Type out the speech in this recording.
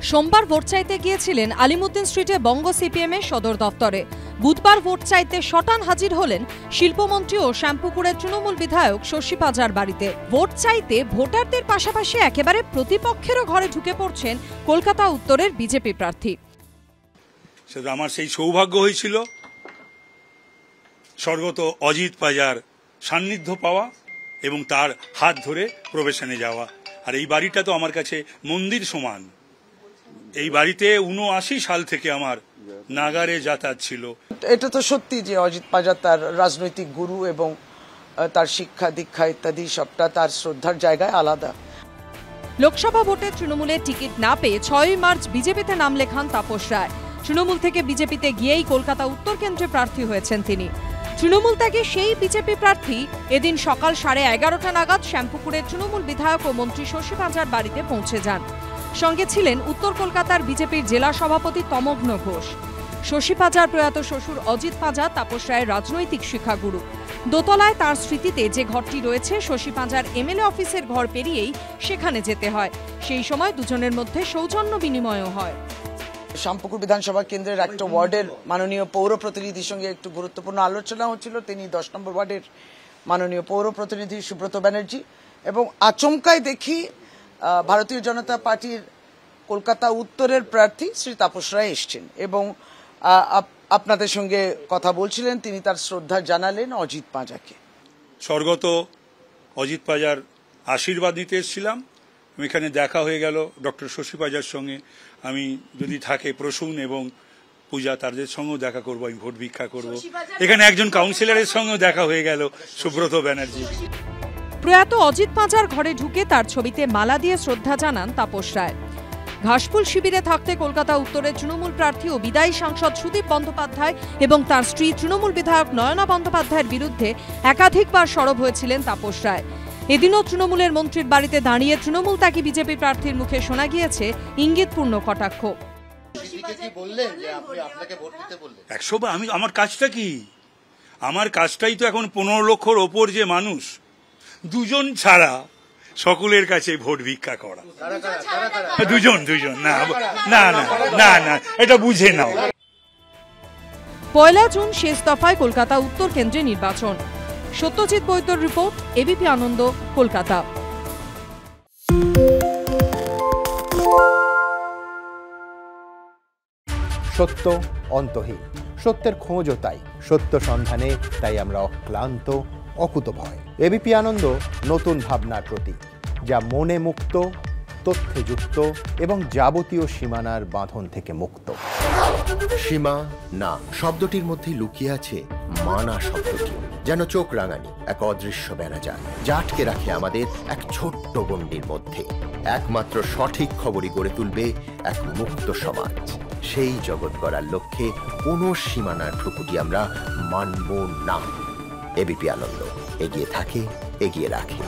সোমবার ভোট চাইতে গিয়েছিলেন আলিমুদ্দিন স্ট্রিটে বঙ্গ সিপিএমের সদর দফতরে। বুধবার ভোট চাইতে শটান হাজির হলেন শিল্পমন্ত্রী ও শ্যামপুকুরের তৃণমূল বিধায়ক শশী পাজার বাড়িতে। ভোট চাইতে ভোটারদের পাশাপাশি একেবারে প্রতিপক্ষেরও ঘরে ঢুকে পড়ছেন কলকাতা উত্তরের বিজেপি প্রার্থী। সেটা আমার সেই সৌভাগ্য হয়েছিল স্বর্গত অজিত পাজার সান্নিধ্য পাওয়া এবং তার হাত ধরে প্রবেশনে যাওয়া। আর এই বাড়িটা তো আমার কাছে মন্দির সমান। এই বাড়িতে ৭৯ সাল থেকে আমার নাগারে যাতায়াত ছিল। এটা তো সত্যি যে অজিত পাজার তার রাজনৈতিক গুরু এবং তার শিক্ষা দীক্ষা ইত্যাদি সবটা তার শ্রদ্ধার জায়গায় আলাদা। লোকসভা ভোটে তৃণমূলের টিকিট না পেয়ে ৬ মার্চ বিজেপিতে নাম লেখান তাপস রায়। তৃণমূল থেকে বিজেপিতে গিয়েই কলকাতা উত্তর কেন্দ্রে প্রার্থী হয়েছেন তিনি। তৃণমূল ত্যাগে সেই বিজেপি প্রার্থী এদিন সকাল 11:30 নাগাদ শ্যামপুকুরের তৃণমূল বিধায়ক ও মন্ত্রী শশী পাজার বাড়িতে পৌঁছে যান। সঙ্গে ছিলেন উত্তর কলকাতার বিজেপির জেলা সভাপতি তমগ্ন ঘোষ। শশী পাজার প্রয়াত শ্বশুর অজিত পাজা তাপস রায়ের রাজনৈতিক শিক্ষাগুরু। দোতলায় তার স্মৃতিতে যে ঘরটি রয়েছে, শশী পাজার এমএলএ অফিসের ঘর পেরিয়েই সেখানে যেতে হয়। সেই সময় দুজনের মধ্যে সৌজন্য বিনিময়ও হয়। শ্যামপুকুর বিধানসভা কেন্দ্রের একটা ওয়ার্ডের মাননীয় পৌর প্রতিনিধির সঙ্গে একটু গুরুত্বপূর্ণ আলোচনা হচ্ছিল। তিনি 10 নম্বর ওয়ার্ডের মাননীয় পৌর প্রতিনিধি সুব্রত ব্যানার্জি, এবং আচমকায় দেখি ভারতীয় জনতা পার্টির কলকাতা উত্তরের প্রার্থী শ্রী তাপস রায় এসছেন এবং আপনাদের সঙ্গে কথা বলছিলেন। তিনি তার শ্রদ্ধা জানালেন অজিত পাজাকে। স্বর্গত অজিত পাজার আশীর্বাদ নিতে এসেছিলাম। এখানে দেখা হয়ে গেল ডক্টর শশী পাজার সঙ্গে। আমি যদি থাকে প্রসূন এবং পূজা, তাদের সঙ্গেও দেখা করবো, আমি ভোট ভিক্ষা করব। এখানে একজন কাউন্সিলরের সঙ্গেও দেখা হয়ে গেল, সুব্রত ব্যানার্জি। প্রয়াত অজিত পাজার ঘরে ঢুকে তার ছবিতে মালা দিয়ে শ্রদ্ধা জানান তাপস রায়। ঘাসফুল শিবিরে থাকতে কলকাতা উত্তরের তৃণমূল প্রার্থী ও বিদায়ী সাংসদ সুদীপ বন্দ্যোপাধ্যায় এবং তার স্ত্রী তৃণমূল বিধায়ক নয়না বন্দ্যোপাধ্যায়ের বিরুদ্ধে একাধিকবার সরব হয়েছিলেন তাপস রায়। এদিনও তৃণমূলের মন্ত্রীর বাড়িতে দাঁড়িয়ে তৃণমূল ত্যাগী বিজেপি প্রার্থীর মুখে শোনা গিয়েছে ইঙ্গিতপূর্ণ কটাক্ষ। আমার কাজটা কি? আমার কাজটাই তো এখন 15 লক্ষর ওপর যে মানুষ, দুজন ছাড়া সকলের কাছে ভোট ভিক্ষা করা। দুজন না না না না না, এটা বুঝে নাও। 1 জুন শেষ দফায় কলকাতা উত্তর কেন্দ্রে নির্বাচন। সত্যজিৎ বৈদ্যর রিপোর্ট, এবিপি আনন্দ, কলকাতা। সত্য অন্তহীন, সত্যের খোঁজও তাই, সত্য সন্ধানে তাই আমরা অক্লান্ত, অকুতভয়। এবিপি আনন্দ নতুন ভাবনার প্রতীক, যা মনে মুক্ত, তথ্যে যুক্ত এবং যাবতীয় সীমানার বাঁধন থেকে মুক্ত। সীমা না শব্দটির মধ্যে লুকিয়ে আছে মানা শব্দটি, যেন চোখ রাঙানি এক অদৃশ্য বেড়াজাল, যা আটকে রাখে আমাদের এক ছোট্ট গণ্ডির মধ্যে। একমাত্র সঠিক খবরই গড়ে তুলবে এক মুক্ত সমাজ। সেই জগৎ গড়ার লক্ষ্যে কোনো সীমানার ঠুকুটি আমরা মানব না। এবিপি আনন্দ এগিয়ে থাকে, এগিয়ে রাখে।